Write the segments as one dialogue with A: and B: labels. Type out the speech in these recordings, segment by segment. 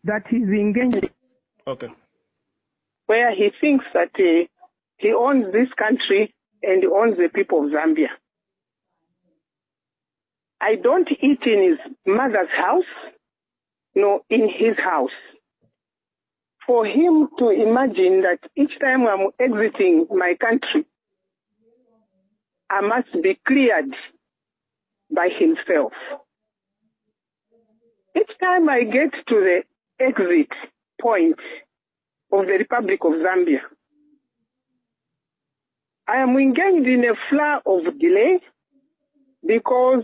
A: that he's engaged.
B: Okay.
A: Where he thinks that he owns this country and he owns the people of Zambia. I don't eat in his mother's house, nor in his house. For him to imagine that each time I'm exiting my country, I must be cleared by himself. Each time I get to the exit point of the Republic of Zambia, I am engaged in a flood of delay because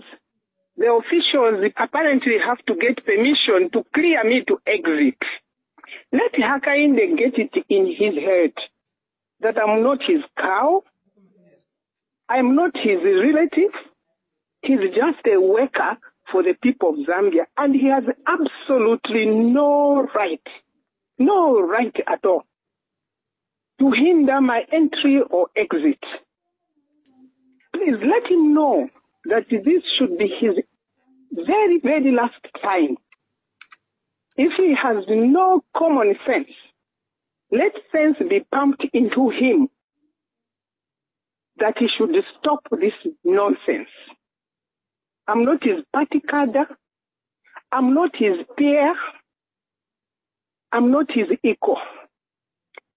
A: the officials apparently have to get permission to clear me to exit. Let Hakainde get it in his head that I'm not his cow, I'm not his relative, he's just a worker for the people of Zambia, and he has absolutely no right at all to hinder my entry or exit. Please let him know that this should be his very, very last time. If he has no common sense, let sense be pumped into him that he should stop this nonsense. I'm not his party cadre. I'm not his peer. I'm not his equal.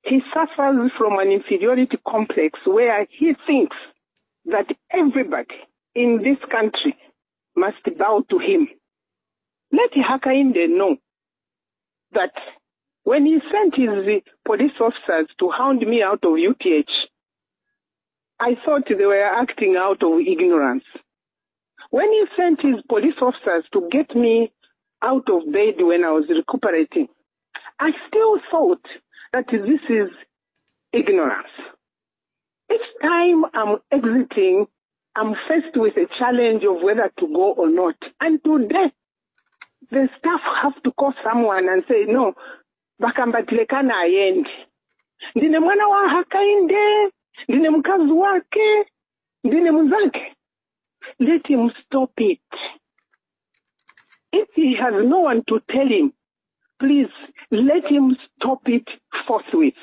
A: He suffers from an inferiority complex where he thinks that everybody in this country must bow to him. Let Hakainde know that when he sent his police officers to hound me out of UTH, I thought they were acting out of ignorance. When he sent his police officers to get me out of bed when I was recuperating, I still thought that this is ignorance. Each time I'm exiting, I'm faced with a challenge of whether to go or not. And today, the staff have to call someone and say, no, bakambatilekana ayendi. Ndine mwana wa Hakainde, ndine mkazi wake, ndine mzake. Let him stop it. If he has no one to tell him, please let him stop it forthwith.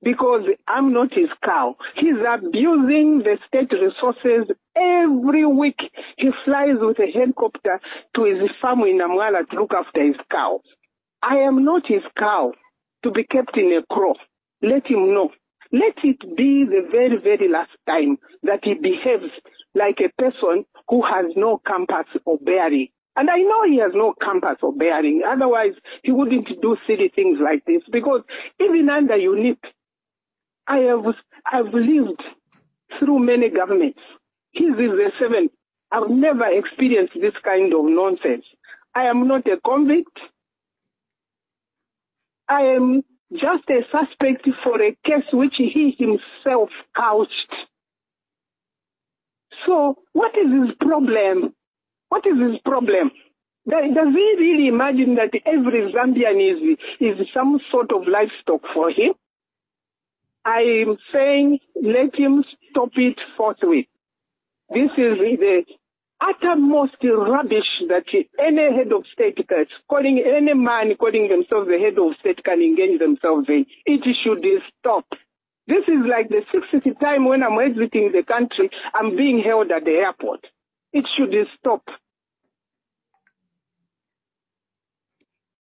A: Because I'm not his cow. He's abusing the state resources every week. He flies with a helicopter to his farm in Namwala to look after his cow. I am not his cow to be kept in a crow. Let him know. Let it be the very, very last time that he behaves like a person who has no compass or bearing. And I know he has no compass or bearing. Otherwise, he wouldn't do silly things like this. Because even under UNIP, I've lived through many governments. His is the seventh. I've never experienced this kind of nonsense. I am not a convict. I am just a suspect for a case which he himself couched. So what is his problem? What is his problem? Does he really imagine that every Zambian is some sort of livestock for him? I am saying let him stop it forthwith. This is the uttermost rubbish that any head of state any man calling themselves the head of state can engage themselves in. It should stop. This is like the 60th time when I'm exiting the country, I'm being held at the airport. It should stop.